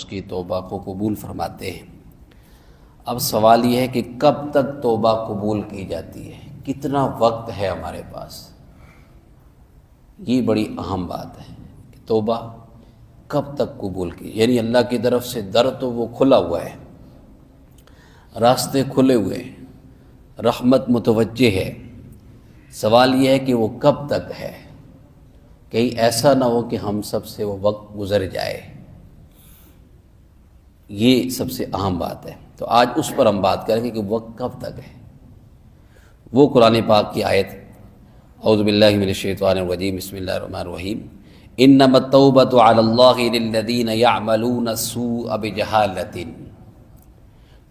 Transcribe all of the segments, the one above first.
کی توبہ کو قبول فرماتے ہیں۔ اب سوال یہ ہے کہ کب تک توبہ قبول کی جاتی ہے، کتنا وقت ہے ہمارے پاس؟ یہ بڑی اہم بات ہے کہ توبہ کب تک قبول کی، یعنی اللہ کی طرف سے در تو وہ کھلا ہوا ہے، راستے کھلے ہوئے ہیں، رحمت متوجہ ہے، سوال یہ ہے کہ وہ کب تک ہے، کہیں ایسا نہ ہو کہ ہم سب سے وہ وقت گزر جائے۔ یہ سب سے اہم بات ہے، تو آج اس پر ہم بات کریں گے کہ وقت کب تک ہے۔ وہ قرآن پاک کی آیت، اعوذ باللہ من الشیطان الرجیم، بسم اللہ الرحمن الرحیم، انما التوبۃ علی اللہ للذین یعملون السوء بجہالۃ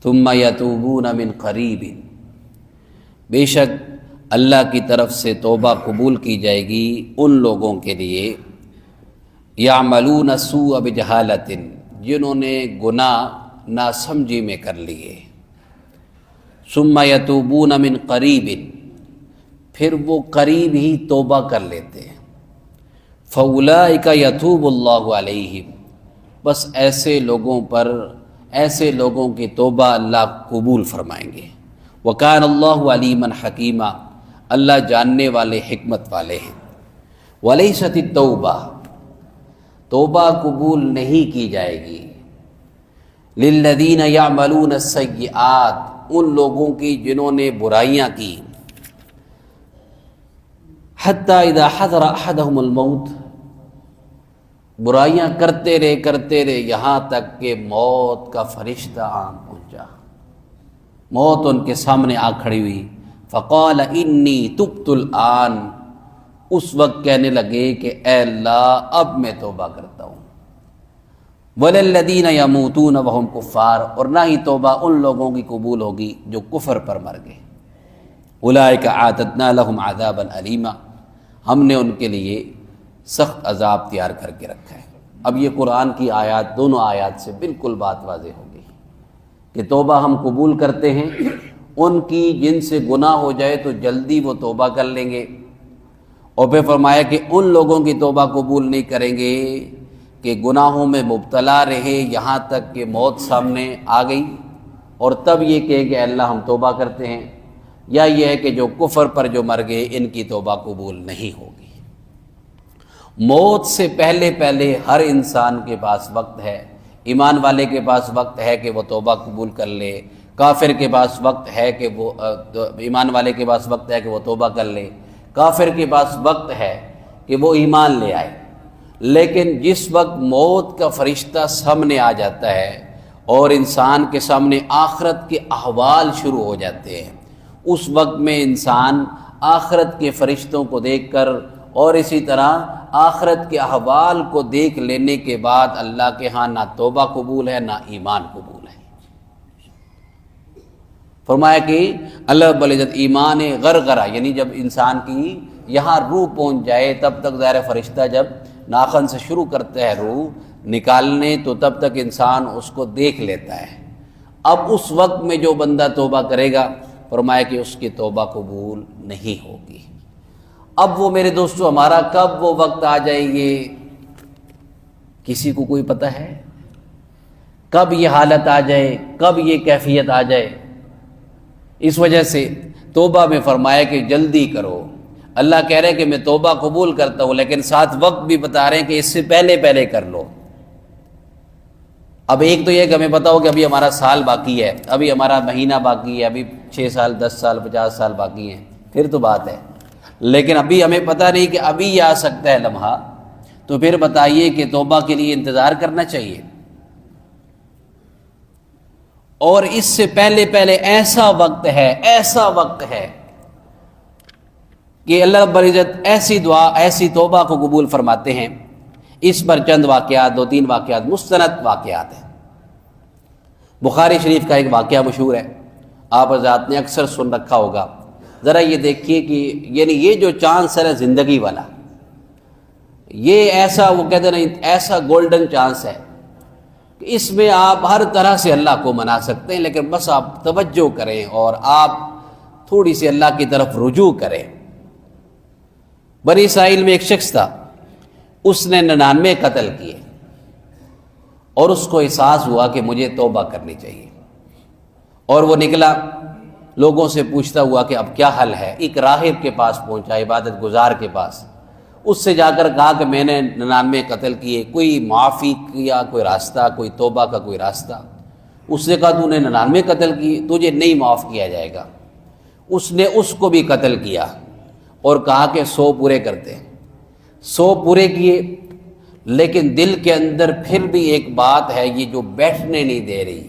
ثم یتوبون من قریب، بے شک اللہ کی طرف سے توبہ قبول کی جائے گی ان لوگوں کے لیے یعملون السوء بجہالۃ، جنہوں نے گناہ ناسمجھی میں کر لیے، ثم یتوبون من قریب، پھر وہ قریب ہی توبہ کر لیتے ہیں، فاولئک یتوب اللہ علیہم، بس ایسے لوگوں پر، ایسے لوگوں کی توبہ اللہ قبول فرمائیں گے۔ وکان اللہ علیما حکیما، اللہ جاننے والے، حکمت والے ہیں۔ ولیست التوبہ، توبہ قبول نہیں کی جائے گی، للذین یعملون السیئات، ان لوگوں کی جنہوں نے برائیاں کی، حتی اذا حضر احدہم الموت، برائیاں کرتے رہے یہاں تک کہ موت کا فرشتہ آ پہنچا، موت ان کے سامنے آ کھڑی ہوئی، فقال انی تبت الآن، اس وقت کہنے لگے کہ اے اللہ اب میں توبہ کرتا ہوں۔ وَلَلَّذِينَ يَمُوتُونَ وَهُمْ کفار، اور نہ ہی توبہ ان لوگوں کی قبول ہوگی جو کفر پر مر گئے۔ اولئک اعتدنا لهم عذابا علیما، ہم نے ان کے لیے سخت عذاب تیار کر کے رکھا ہے۔ اب یہ قرآن کی آیات، دونوں آیات سے بالکل بات واضح ہو گئی کہ توبہ ہم قبول کرتے ہیں ان کی جن سے گناہ ہو جائے تو جلدی وہ توبہ کر لیں گے، اور پھر فرمایا کہ ان لوگوں کی توبہ قبول نہیں کریں گے کہ گناہوں میں مبتلا رہے یہاں تک کہ موت سامنے آ گئی اور تب یہ کہے کہ اللہ ہم توبہ کرتے ہیں، یا یہ ہے کہ جو کفر پر جو مر گئے ان کی توبہ قبول نہیں ہوگی۔ موت سے پہلے ہر انسان کے پاس وقت ہے، ایمان والے کے پاس وقت ہے کہ وہ توبہ قبول کر لے، کافر کے پاس وقت ہے کہ وہ ایمان والے کے پاس وقت ہے کہ وہ توبہ کر لے، کافر کے پاس وقت ہے کہ وہ ایمان لے آئے۔ لیکن جس وقت موت کا فرشتہ سامنے آ جاتا ہے اور انسان کے سامنے آخرت کے احوال شروع ہو جاتے ہیں، اس وقت میں انسان آخرت کے فرشتوں کو دیکھ کر اور اسی طرح آخرت کے احوال کو دیکھ لینے کے بعد اللہ کے ہاں نہ توبہ قبول ہے نہ ایمان قبول ہے۔ فرمایا کہ اللہ رب العزت ایمان غرغرہ، یعنی جب انسان کی یہاں روح پہنچ جائے تب تک ظاہر فرشتہ جب ناخن سے شروع کرتا ہے روح نکالنے تو تب تک انسان اس کو دیکھ لیتا ہے۔ اب اس وقت میں جو بندہ توبہ کرے گا، فرمایا کہ اس کی توبہ قبول نہیں ہوگی۔ اب وہ میرے دوستو ہمارا کب وہ وقت آ جائے گی، کسی کو کوئی پتہ ہے؟ کب یہ حالت آ جائے، کب یہ کیفیت آ جائے؟ اس وجہ سے توبہ میں فرمایا کہ جلدی کرو۔ اللہ کہہ رہے کہ میں توبہ قبول کرتا ہوں، لیکن ساتھ وقت بھی بتا رہے ہیں کہ اس سے پہلے کر لو۔ اب ایک تو یہ کہ ہمیں پتہ ہو کہ ابھی ہمارا سال باقی ہے، ابھی ہمارا مہینہ باقی ہے، ابھی 6 سال 10 سال 50 سال باقی ہیں، پھر تو بات ہے۔ لیکن ابھی ہمیں پتہ نہیں کہ ابھی یہ آ سکتا ہے لمحہ، تو پھر بتائیے کہ توبہ کے لیے انتظار کرنا چاہیے۔ اور اس سے پہلے ایسا وقت ہے کہ اللہ رب العزت ایسی دعا، ایسی توبہ کو قبول فرماتے ہیں۔ اس پر چند واقعات، 2-3 واقعات مستند واقعات ہیں۔ بخاری شریف کا ایک واقعہ مشہور ہے، آپ حضرات نے اکثر سن رکھا ہوگا۔ ذرا یہ دیکھیے کہ یعنی یہ جو چانس ہے زندگی والا، یہ ایسا، وہ کہتے ہیں ایسا گولڈن چانس ہے کہ اس میں آپ ہر طرح سے اللہ کو منا سکتے ہیں، لیکن بس آپ توجہ کریں اور آپ تھوڑی سی اللہ کی طرف رجوع کریں۔ بنی اسرائیل میں ایک شخص تھا، اس نے 99 قتل کیے اور اس کو احساس ہوا کہ مجھے توبہ کرنی چاہیے، اور وہ نکلا لوگوں سے پوچھتا ہوا کہ اب کیا حل ہے۔ ایک راہب کے پاس پہنچا، عبادت گزار کے پاس، اس سے جا کر کہا کہ میں نے 99 قتل کیے، کوئی معافی کیا کوئی راستہ، کوئی توبہ کا کوئی راستہ؟ اس نے کہا تو نے 99 قتل کیے، تجھے نہیں معاف کیا جائے گا۔ اس نے اس کو بھی قتل کیا اور کہا کہ 100 پورے کرتے، 100 پورے کیے، لیکن دل کے اندر پھر بھی ایک بات ہے یہ جو بیٹھنے نہیں دے رہی،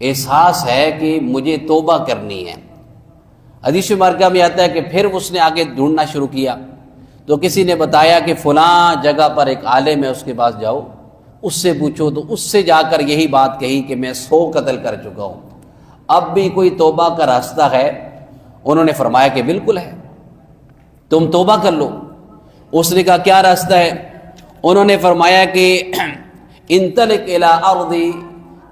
احساس ہے کہ مجھے توبہ کرنی ہے۔ حدیث مبارکہ میں آتا ہے کہ پھر اس نے آگے ڈھونڈنا شروع کیا، تو کسی نے بتایا کہ فلاں جگہ پر ایک عالم ہے، اس کے پاس جاؤ، اس سے پوچھو، تو اس سے جا کر یہی بات کہی کہ میں 100 قتل کر چکا ہوں، اب بھی کوئی توبہ کا راستہ ہے؟ انہوں نے فرمایا کہ بالکل ہے، تم توبہ کر لو۔ اس نے کہا کیا راستہ ہے؟ انہوں نے فرمایا کہ انطلق الی ارض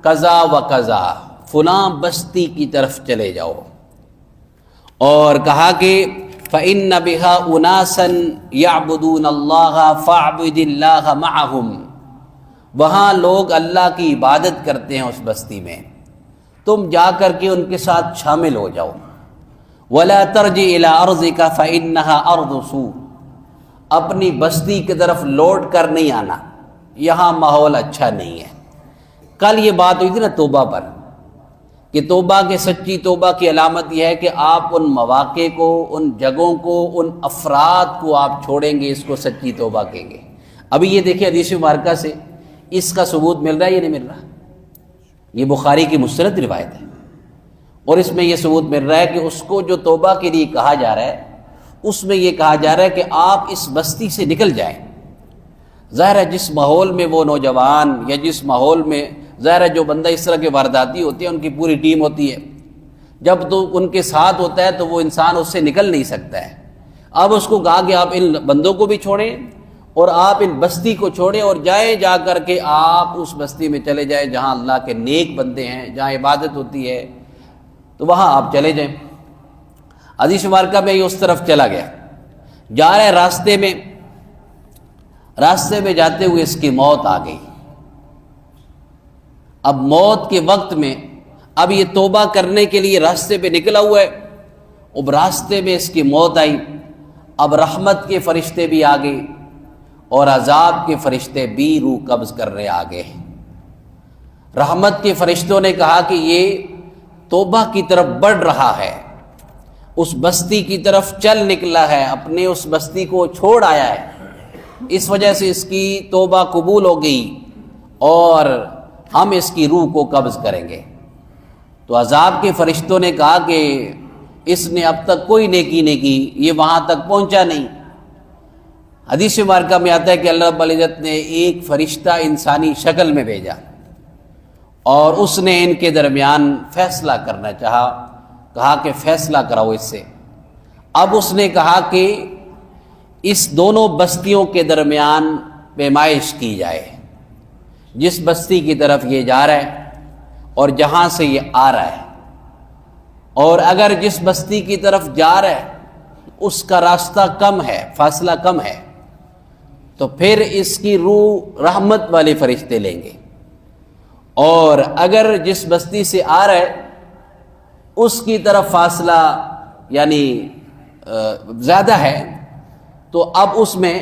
کذا و کذا، فلاں بستی کی طرف چلے جاؤ، اور کہا کہ فإن بها أناسا يعبدون اللہ فاعبد اللہ معهم، وہاں لوگ اللہ کی عبادت کرتے ہیں اس بستی میں، تم جا کر کے ان کے ساتھ شامل ہو جاؤ۔ ولا ترجع إلى أرضك فإنها أرض سوء، اپنی بستی کی طرف لوٹ کر نہیں آنا، یہاں ماحول اچھا نہیں ہے۔ کل یہ بات ہوئی تھی نا توبہ پر، کہ توبہ کے سچی توبہ کی علامت یہ ہے کہ آپ ان مواقع کو، ان جگہوں کو، ان افراد کو آپ چھوڑیں گے، اس کو سچی توبہ کہیں گے۔ ابھی یہ دیکھیں حدیث مبارکہ سے اس کا ثبوت مل رہا ہے یا نہیں مل رہا؟ یہ بخاری کی مستند روایت ہے، اور اس میں یہ ثبوت مل رہا ہے کہ اس کو جو توبہ کے لیے کہا جا رہا ہے، اس میں یہ کہا جا رہا ہے کہ آپ اس بستی سے نکل جائیں۔ ظاہر ہے جس ماحول میں وہ نوجوان، یا جس ماحول میں، ظاہر ہے جو بندہ اس طرح کے وارداتی ہوتے ہیں ان کی پوری ٹیم ہوتی ہے، جب تو ان کے ساتھ ہوتا ہے تو وہ انسان اس سے نکل نہیں سکتا ہے۔ اب اس کو کہا کہ آپ ان بندوں کو بھی چھوڑیں اور آپ ان بستی کو چھوڑیں، اور جائیں، جا کر کے آپ اس بستی میں چلے جائیں جہاں اللہ کے نیک بندے ہیں، جہاں عبادت ہوتی ہے، تو وہاں آپ چلے جائیں۔ حدیث مبارکہ میں یہ اس طرف چلا گیا، جا رہے راستے میں جاتے ہوئے اس کی موت آ گئی۔ اب موت کے وقت میں، اب یہ توبہ کرنے کے لیے راستے پہ نکلا ہوا ہے، اب راستے میں اس کی موت آئی۔ اب رحمت کے فرشتے بھی آ گئے اور عذاب کے فرشتے بھی روح قبض کرنے آ گئے۔ رحمت کے فرشتوں نے کہا کہ یہ توبہ کی طرف بڑھ رہا ہے، اس بستی کی طرف چل نکلا ہے، اپنے اس بستی کو چھوڑ آیا ہے، اس وجہ سے اس کی توبہ قبول ہو گئی اور ہم اس کی روح کو قبض کریں گے۔ تو عذاب کے فرشتوں نے کہا کہ اس نے اب تک کوئی نیکی نہیں کی، یہ وہاں تک پہنچا نہیں۔ حدیث مبارکہ میں آتا ہے کہ اللہ رب العزت نے ایک فرشتہ انسانی شکل میں بھیجا، اور اس نے ان کے درمیان فیصلہ کرنا چاہا، کہا کہ فیصلہ کراؤ اس سے۔ اب اس نے کہا کہ اس دونوں بستیوں کے درمیان پیمائش کی جائے، جس بستی کی طرف یہ جا رہا ہے اور جہاں سے یہ آ رہا ہے، اور اگر جس بستی کی طرف جا رہا ہے اس کا راستہ کم ہے، فاصلہ کم ہے، تو پھر اس کی روح رحمت والے فرشتے لیں گے، اور اگر جس بستی سے آ رہا ہے اس کی طرف فاصلہ یعنی زیادہ ہے، تو اب اس میں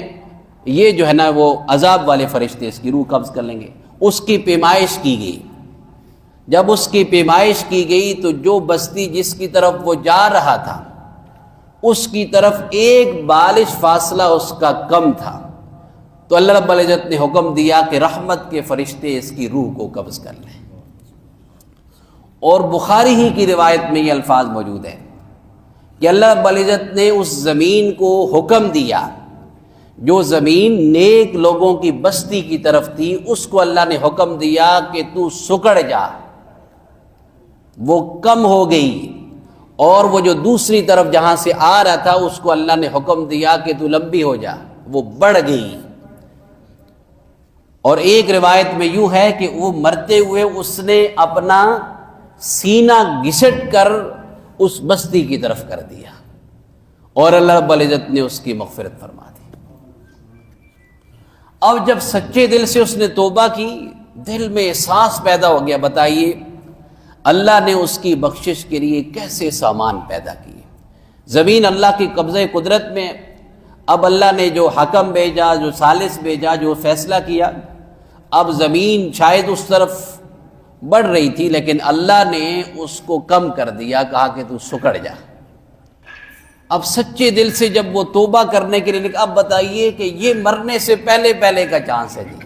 یہ جو ہے نا وہ عذاب والے فرشتے اس کی روح قبض کر لیں گے۔ اس کی پیمائش کی گئی، جب اس کی پیمائش کی گئی تو جو بستی جس کی طرف وہ جا رہا تھا اس کی طرف ایک بالش فاصلہ اس کا کم تھا، تو اللہ رب العزت نے حکم دیا کہ رحمت کے فرشتے اس کی روح کو قبض کر لیں۔ اور بخاری ہی کی روایت میں یہ الفاظ موجود ہیں کہ اللہ رب العزت نے اس زمین کو حکم دیا، جو زمین نیک لوگوں کی بستی کی طرف تھی اس کو اللہ نے حکم دیا کہ تو سکڑ جا، وہ کم ہو گئی، اور وہ جو دوسری طرف جہاں سے آ رہا تھا اس کو اللہ نے حکم دیا کہ تو لمبی ہو جا، وہ بڑھ گئی۔ اور ایک روایت میں یوں ہے کہ وہ مرتے ہوئے اس نے اپنا سینہ گھسٹ کر اس بستی کی طرف کر دیا، اور اللہ رب العزت نے اس کی مغفرت فرما دی۔ اب جب سچے دل سے اس نے توبہ کی دل میں احساس پیدا ہو گیا، بتائیے اللہ نے اس کی بخشش کے لیے کیسے سامان پیدا کیے۔ زمین اللہ کی قبضہ قدرت میں، اب اللہ نے جو حکم بھیجا، جو ثالث بھیجا، جو فیصلہ کیا، اب زمین شاید اس طرف بڑھ رہی تھی لیکن اللہ نے اس کو کم کر دیا، کہا کہ تو سکڑ جا۔ اب سچے دل سے جب وہ توبہ کرنے کے لیے نکلا، اب بتائیے کہ یہ مرنے سے پہلے پہلے کا چانس ہے جی۔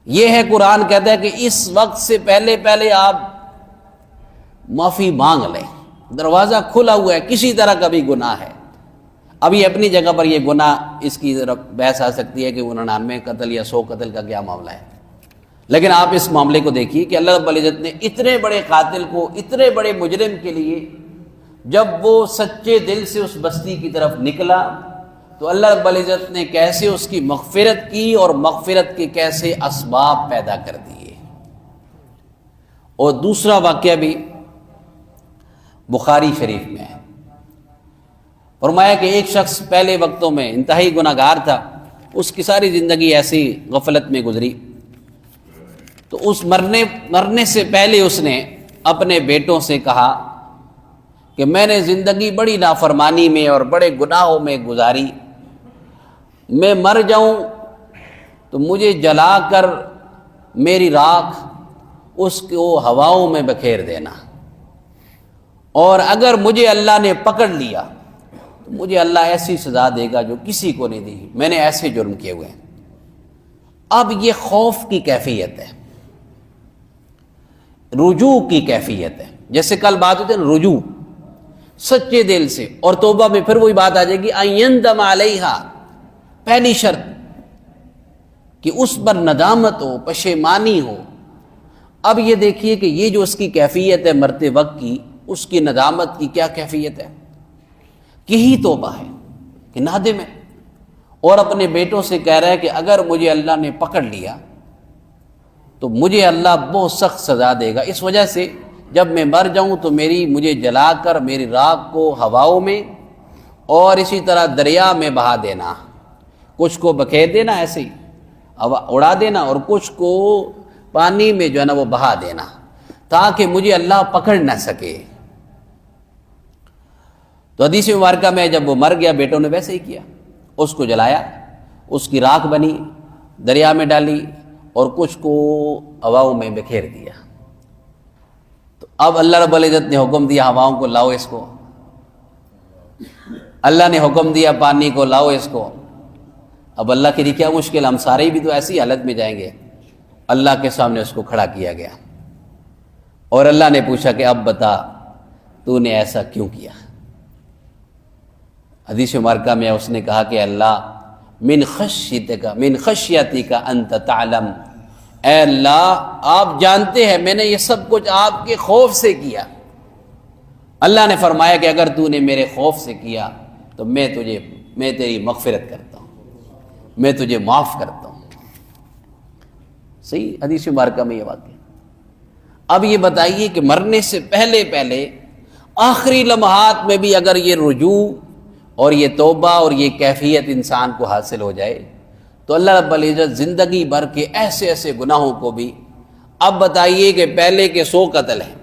یہ ہے قرآن کہتا ہے کہ اس وقت سے پہلے پہلے آپ معافی مانگ لیں، دروازہ کھلا ہوا ہے، کسی طرح کا بھی گناہ ہے۔ ابھی اپنی جگہ پر یہ گناہ، اس کی طرف بحث آ سکتی ہے کہ 99 قتل یا 100 قتل کا کیا معاملہ ہے، لیکن آپ اس معاملے کو دیکھیے کہ اللہ رب العزت نے اتنے بڑے قاتل کو، اتنے بڑے مجرم کے لیے جب وہ سچے دل سے اس بستی کی طرف نکلا تو اللہ رب العزت نے کیسے اس کی مغفرت کی اور مغفرت کے کیسے اسباب پیدا کر دیے۔ اور دوسرا واقعہ بھی بخاری شریف میں ہے، فرمایا کہ ایک شخص پہلے وقتوں میں انتہائی گناہ گار تھا، اس کی ساری زندگی ایسی غفلت میں گزری، تو اس مرنے سے پہلے اس نے اپنے بیٹوں سے کہا کہ میں نے زندگی بڑی نافرمانی میں اور بڑے گناہوں میں گزاری، میں مر جاؤں تو مجھے جلا کر میری راکھ اس کو ہواؤں میں بکھیر دینا، اور اگر مجھے اللہ نے پکڑ لیا تو مجھے اللہ ایسی سزا دے گا جو کسی کو نہیں دی، میں نے ایسے جرم کیے ہوئے ہیں۔ اب یہ خوف کی کیفیت ہے، رجوع کی کیفیت ہے، جیسے کل بات ہوتی ہے رجوع سچے دل سے، اور توبہ میں پھر وہی بات آ جائے گی ایندم علیہا، پہلی شرط کہ اس پر ندامت ہو، پشیمانی ہو۔ اب یہ دیکھیے کہ یہ جو اس کی کیفیت ہے مرتے وقت کی، اس کی ندامت کی کیا کیفیت ہے، یہی توبہ ہے کہ نادم ہے، اور اپنے بیٹوں سے کہہ رہا ہے کہ اگر مجھے اللہ نے پکڑ لیا تو مجھے اللہ بہت سخت سزا دے گا، اس وجہ سے جب میں مر جاؤں تو مجھے جلا کر میری راکھ کو ہواؤں میں اور اسی طرح دریا میں بہا دینا، کچھ کو بکھیر دینا ایسے ہی اڑا دینا، اور کچھ کو پانی میں جو ہے نا وہ بہا دینا، تاکہ مجھے اللہ پکڑ نہ سکے۔ تو حدیث مبارکہ میں جب وہ مر گیا، بیٹوں نے ویسے ہی کیا، اس کو جلایا، اس کی راکھ بنی، دریا میں ڈالی اور کچھ کو ہواؤں میں بکھیر دیا۔ تو اب اللہ رب العزت نے حکم دیا ہواؤں کو لاؤ اس کو، اللہ نے حکم دیا پانی کو لاؤ اس کو۔ اب اللہ کے لیے کیا مشکل، ہم سارے بھی تو ایسی حالت میں جائیں گے۔ اللہ کے سامنے اس کو کھڑا کیا گیا اور اللہ نے پوچھا کہ اب بتا تو نے ایسا کیوں کیا۔ حدیث مبارکہ میں اس نے کہا کہ اللہ من خشیتک انت تعلم، اے اللہ آپ جانتے ہیں میں نے یہ سب کچھ آپ کے خوف سے کیا۔ اللہ نے فرمایا کہ اگر تو نے میرے خوف سے کیا تو میں تیری مغفرت کرتا ہوں، میں تجھے معاف کرتا ہوں۔ صحیح حدیث مبارکہ میں یہ واقعہ۔ اب یہ بتائیے کہ مرنے سے پہلے پہلے آخری لمحات میں بھی اگر یہ رجوع اور یہ توبہ اور یہ کیفیت انسان کو حاصل ہو جائے تو اللہ رب العزت زندگی بھر کے ایسے ایسے گناہوں کو بھی، اب بتائیے کہ پہلے کے 100 قتل ہیں،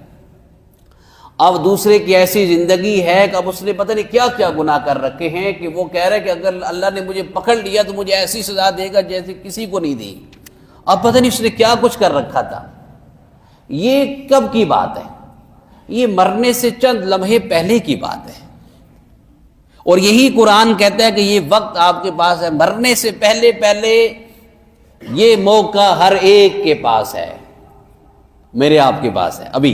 اب دوسرے کی ایسی زندگی ہے کہ اب اس نے پتہ نہیں کیا کیا گناہ کر رکھے ہیں کہ وہ کہہ رہے کہ اگر اللہ نے مجھے پکڑ لیا تو مجھے ایسی سزا دے گا جیسے کسی کو نہیں دی۔ اب پتہ نہیں اس نے کیا کچھ کر رکھا تھا۔ یہ کب کی بات ہے؟ یہ مرنے سے چند لمحے پہلے کی بات ہے، اور یہی قرآن کہتا ہے کہ یہ وقت آپ کے پاس ہے، مرنے سے پہلے پہلے یہ موقع ہر ایک کے پاس ہے، میرے آپ کے پاس ہے۔ ابھی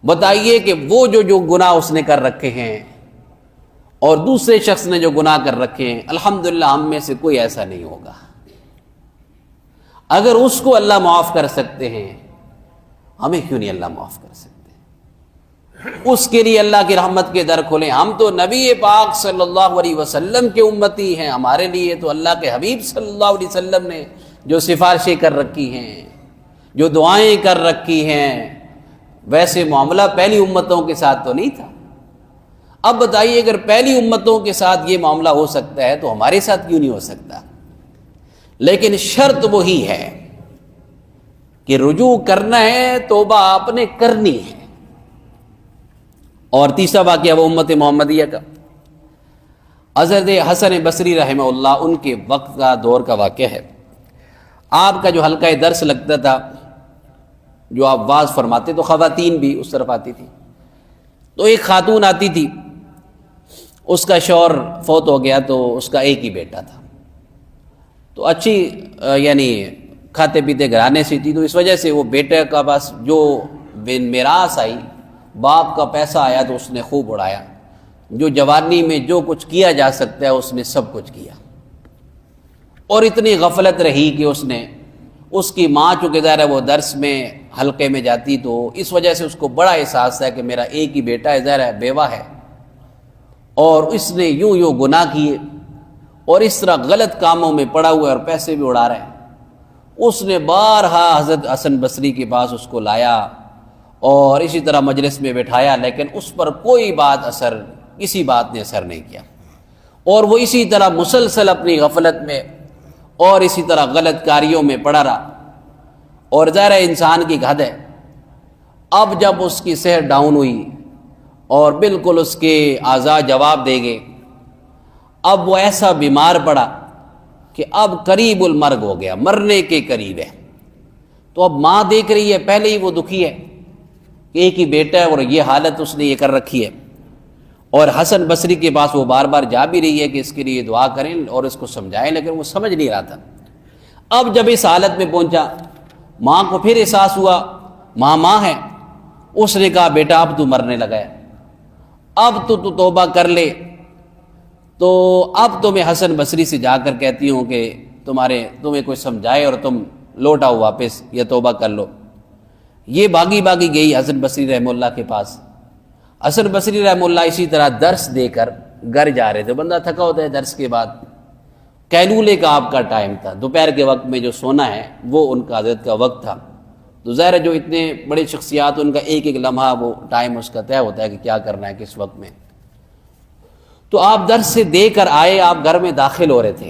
بتائیے کہ وہ جو گناہ اس نے کر رکھے ہیں اور دوسرے شخص نے جو گناہ کر رکھے ہیں، الحمدللہ ہم میں سے کوئی ایسا نہیں ہوگا۔ اگر اس کو اللہ معاف کر سکتے ہیں، ہمیں کیوں نہیں اللہ معاف کر سکتے؟ اس کے لیے اللہ کی رحمت کے در کھولیں۔ ہم تو نبی پاک صلی اللہ علیہ وسلم کے امتی ہیں، ہمارے لیے تو اللہ کے حبیب صلی اللہ علیہ وسلم نے جو سفارشیں کر رکھی ہیں، جو دعائیں کر رکھی ہیں، ویسے معاملہ پہلی امتوں کے ساتھ تو نہیں تھا۔ اب بتائیے اگر پہلی امتوں کے ساتھ یہ معاملہ ہو سکتا ہے تو ہمارے ساتھ کیوں نہیں ہو سکتا؟ لیکن شرط وہی ہے کہ رجوع کرنا ہے، توبہ آپ نے کرنی ہے۔ اور تیسرا واقعہ وہ امت محمدیہ کا، حضرت حسن بصری رحمہ اللہ ان کے وقت کا دور کا واقعہ ہے۔ آپ کا جو حلقہ درس لگتا تھا، جو آپ واز فرماتے، تو خواتین بھی اس طرف آتی تھی۔ تو ایک خاتون آتی تھی، اس کا شوہر فوت ہو گیا، تو اس کا ایک ہی بیٹا تھا، تو اچھی یعنی کھاتے پیتے گھرانے سے تھی، تو اس وجہ سے وہ بیٹے کا بس جو میراث آئی، باپ کا پیسہ آیا تو اس نے خوب اڑایا، جو جوانی میں جو کچھ کیا جا سکتا ہے اس نے سب کچھ کیا۔ اور اتنی غفلت رہی کہ اس کی ماں چونکہ ظاہر ہے وہ درس میں حلقے میں جاتی، تو اس وجہ سے اس کو بڑا احساس ہے کہ میرا ایک ہی بیٹا ہے، ظاہر ہے بیوہ ہے، اور اس نے یوں گناہ کیے اور اس طرح غلط کاموں میں پڑا ہوا ہے اور پیسے بھی اڑا رہے ہیں۔ اس نے بارہا حضرت حسن بصری کے پاس اس کو لایا اور اسی طرح مجلس میں بٹھایا، لیکن اس پر کوئی کسی بات نے اثر نہیں کیا، اور وہ اسی طرح مسلسل اپنی غفلت میں اور اسی طرح غلط کاریوں میں پڑا رہا۔ اور ظاہر انسان کی حد ہے، اب جب اس کی صحت ڈاؤن ہوئی اور بالکل اس کے اعضاء جواب دے گئے، اب وہ ایسا بیمار پڑا کہ اب قریب المرگ ہو گیا، مرنے کے قریب ہے۔ تو اب ماں دیکھ رہی ہے، پہلے ہی وہ دکھی ہے کہ ایک ہی بیٹا ہے اور یہ حالت اس نے یہ کر رکھی ہے، اور حسن بصری کے پاس وہ بار بار جا بھی رہی ہے کہ اس کے لیے دعا کریں اور اس کو سمجھائیں، لیکن وہ سمجھ نہیں رہا تھا۔ اب جب اس حالت میں پہنچا، ماں کو پھر احساس ہوا، ماں ہے، اس نے کہا بیٹا اب تو مرنے لگا ہے، اب تو توبہ کر لے۔ تو اب تو میں حسن بصری سے جا کر کہتی ہوں کہ تمہیں کوئی سمجھائے اور تم لوٹ آؤ واپس، یا توبہ کر لو۔ یہ بھاگی گئی حسن بصری رحمہ اللہ کے پاس۔ حسن بصری رحمہ اللہ اسی طرح درس دے کر گھر جا رہے تھے، بندہ تھکا ہوتا ہے درس کے بعد، قیلولے کا آپ کا ٹائم تھا، دوپہر کے وقت میں جو سونا ہے وہ ان کا حضرت کا وقت تھا۔ تو ظاہر ہے جو اتنے بڑے شخصیات، ان کا ایک ایک لمحہ وہ ٹائم اس کا طے ہوتا ہے کہ کیا کرنا ہے کس وقت میں۔ تو آپ درس سے دے کر آئے، آپ گھر میں داخل ہو رہے تھے،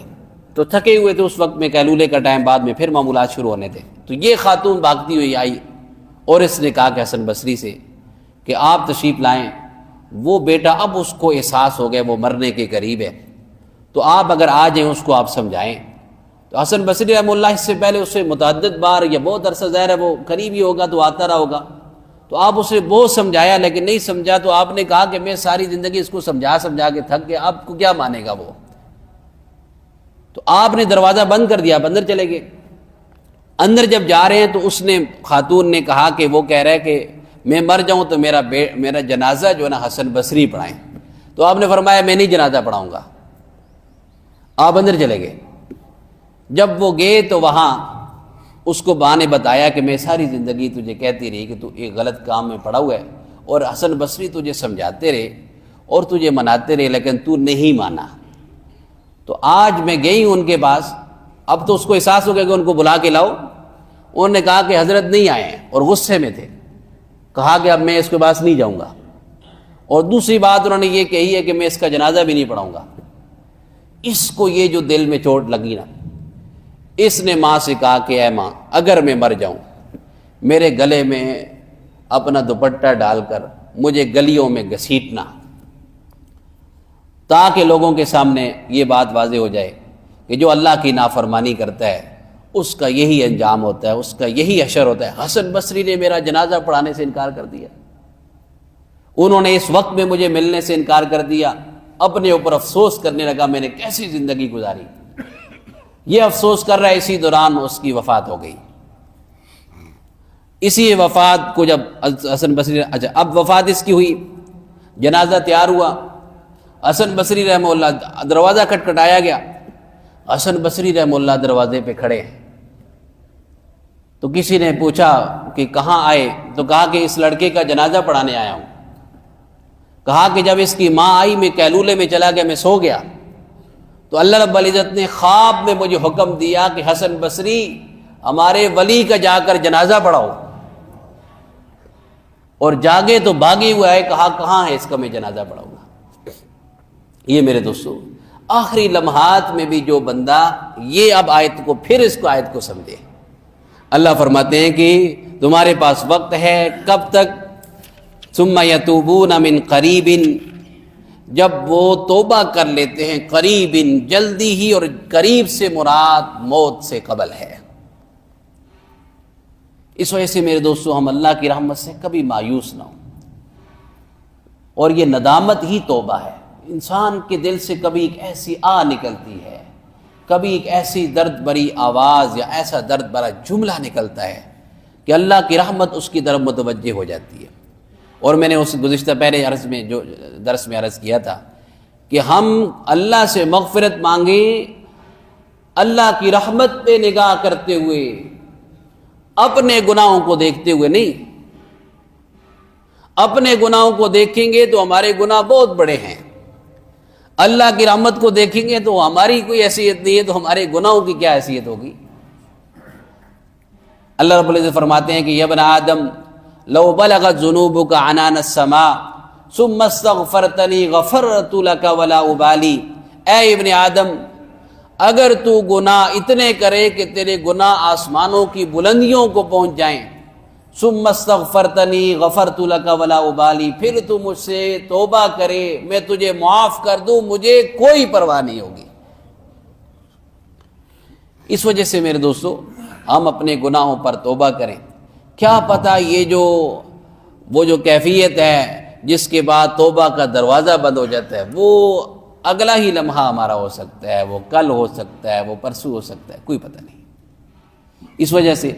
تو تھکے ہوئے تھے اس وقت میں، قیلولے کا ٹائم بعد میں پھر معمولات شروع ہونے تھے۔ تو یہ خاتون بھاگتی ہوئی آئی اور اس نے کہا کہ حسن بصری سے کہ آپ تشریف لائیں، وہ بیٹا اب اس کو احساس ہو گیا وہ مرنے کے قریب ہے، تو آپ اگر آ جائیں اس کو آپ سمجھائیں۔ تو حسن بصری رحمہ اللہ اس سے پہلے اسے متعدد بار یا بہت عرصہ، ظاہر ہے وہ قریب ہی ہوگا تو آتا رہا ہوگا، تو آپ اسے بہت سمجھایا لیکن نہیں سمجھا۔ تو آپ نے کہا کہ میں ساری زندگی اس کو سمجھا کے تھک گیا، آپ کو کیا مانے گا وہ۔ تو آپ نے دروازہ بند کر دیا، آپ اندر چلے گئے۔ اندر جب جا رہے ہیں تو اس نے خاتون نے کہا کہ وہ کہہ رہا ہے کہ میں مر جاؤں تو میرا جنازہ جو ہے نا حسن بصری پڑھائیں۔ تو آپ نے فرمایا میں نہیں جنازہ پڑھاؤں گا، آپ اندر چلے گئے۔ جب وہ گئے تو وہاں اس کو ماں نے بتایا کہ میں ساری زندگی تجھے کہتی رہی کہ تو ایک غلط کام میں پڑا ہوا ہے، اور حسن بصری تجھے سمجھاتے رہے اور تجھے مناتے رہے لیکن تو نہیں مانا۔ تو آج میں گئی ہوں ان کے پاس، اب تو اس کو احساس ہو گیا کہ ان کو بلا کے لاؤ۔ انہوں نے کہا کہ حضرت نہیں آئے ہیں اور غصے میں تھے، کہا کہ اب میں اس کے پاس نہیں جاؤں گا، اور دوسری بات انہوں نے یہ کہی ہے کہ میں اس کا جنازہ بھی نہیں پڑھاؤں گا۔ اس کو یہ جو دل میں چوٹ لگی نا، اس نے ماں سے کہا کہ اے ماں، اگر میں مر جاؤں، میرے گلے میں اپنا دوپٹہ ڈال کر مجھے گلیوں میں گھسیٹنا، تاکہ لوگوں کے سامنے یہ بات واضح ہو جائے کہ جو اللہ کی نافرمانی کرتا ہے اس کا یہی انجام ہوتا ہے، اس کا یہی حشر ہوتا ہے۔ حسن بصری نے میرا جنازہ پڑھانے سے انکار کر دیا، انہوں نے اس وقت میں مجھے ملنے سے انکار کر دیا۔ اپنے اوپر افسوس کرنے لگا میں نے کیسی زندگی گزاری، یہ افسوس کر رہا ہے۔ اسی دوران اس کی وفات ہو گئی۔ اسی وفات کو جب حسن بصری اب وفات اس کی ہوئی، جنازہ تیار ہوا، حسن بصری رحمہ اللہ دروازہ کھٹکھٹایا گیا، حسن بصری رحمہ اللہ دروازے پہ کھڑے ہیں۔ تو کسی نے پوچھا کہ کہاں آئے، تو کہا کہ اس لڑکے کا جنازہ پڑھانے آیا ہوں۔ کہا کہ جب اس کی ماں آئی میں قیلولے میں چلا گیا، میں سو گیا، تو اللہ رب العزت نے خواب میں مجھے حکم دیا کہ حسن بصری ہمارے ولی کا جا کر جنازہ پڑھاؤ، اور جاگے تو بھاگے ہوئے آئے، کہا کہاں ہے اس کا میں جنازہ پڑھاؤں گا۔ یہ میرے دوستو آخری لمحات میں بھی جو بندہ یہ اب آیت کو پھر اس کو آیت کو سمجھے، اللہ فرماتے ہیں کہ تمہارے پاس وقت ہے کب تک؟ ثم یتوبون من قریب، جب وہ توبہ کر لیتے ہیں، قریب جلدی ہی، اور قریب سے مراد موت سے قبل ہے۔ اس وجہ سے میرے دوستو ہم اللہ کی رحمت سے کبھی مایوس نہ ہوں، اور یہ ندامت ہی توبہ ہے۔ انسان کے دل سے کبھی ایک ایسی نکلتی ہے، کبھی ایک ایسی درد بری آواز یا ایسا درد بھرا جملہ نکلتا ہے کہ اللہ کی رحمت اس کی طرف متوجہ ہو جاتی ہے۔ اور میں نے اس گزشتہ پہلے عرض میں جو درس میں عرض کیا تھا کہ ہم اللہ سے مغفرت مانگیں اللہ کی رحمت پہ نگاہ کرتے ہوئے، اپنے گناہوں کو دیکھتے ہوئے نہیں۔ اپنے گناہوں کو دیکھیں گے تو ہمارے گناہ بہت بڑے ہیں، اللہ کی رحمت کو دیکھیں گے تو ہماری کوئی حیثیت نہیں ہے، تو ہمارے گناہوں کی کیا حیثیت ہوگی؟ اللہ رب العزت فرماتے ہیں کہ یا ابن آدم لو بلغت ذنوبک عنان السماء ثم استغفرتنی غفرت لک ولا ابالی، اے ابن آدم اگر تو گناہ اتنے کرے کہ تیرے گناہ آسمانوں کی بلندیوں کو پہنچ جائیں، ثم استغفرتنی غفرت لک ولا ابالی، پھر تو مجھ سے توبہ کرے میں تجھے معاف کر دوں، مجھے کوئی پرواہ نہیں ہوگی۔ اس وجہ سے میرے دوستو ہم اپنے گناہوں پر توبہ کریں۔ کیا پتہ یہ وہ جو کیفیت ہے جس کے بعد توبہ کا دروازہ بند ہو جاتا ہے، وہ اگلا ہی لمحہ ہمارا ہو سکتا ہے، وہ کل ہو سکتا ہے، وہ پرسوں ہو سکتا ہے، کوئی پتہ نہیں۔ اس وجہ سے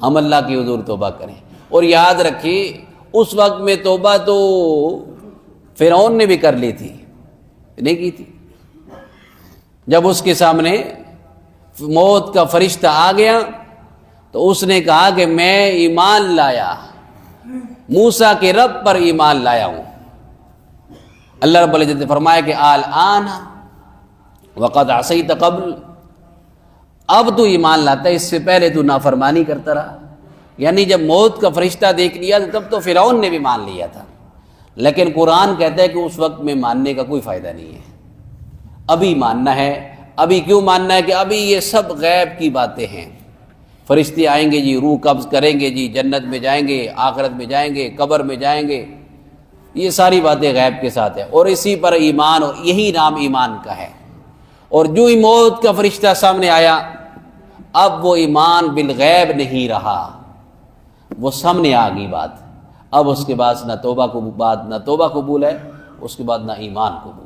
ہم اللہ کی حضور توبہ کریں، اور یاد رکھیں اس وقت میں توبہ تو فرعون نے بھی کر لی تھی، نہیں کی تھی؟ جب اس کے سامنے موت کا فرشتہ آ گیا تو اس نے کہا کہ میں ایمان لایا، موسیٰ کے رب پر ایمان لایا ہوں۔ اللہ رب العزت نے فرمایا کہ الآن وقد عصیت قبل، اب تو ایمان لاتا ہے، اس سے پہلے تو نافرمانی کرتا رہا۔ یعنی جب موت کا فرشتہ دیکھ لیا تب تو فرعون نے بھی مان لیا تھا، لیکن قرآن کہتا ہے کہ اس وقت میں ماننے کا کوئی فائدہ نہیں ہے، ابھی ماننا ہے۔ ابھی کیوں ماننا ہے؟ کہ ابھی یہ سب غیب کی باتیں ہیں۔ فرشتے آئیں گے جی، روح قبض کریں گے جی، جنت میں جائیں گے، آخرت میں جائیں گے، قبر میں جائیں گے، یہ ساری باتیں غیب کے ساتھ ہیں، اور اسی پر ایمان، اور یہی نام ایمان کا ہے۔ اور جو ہی موت کا فرشتہ سامنے آیا، اب وہ ایمان بالغیب نہیں رہا، وہ سامنے آ گئی بات۔ اب اس کے بعد نہ توبہ قبول ہے، اس کے بعد نہ ایمان قبول۔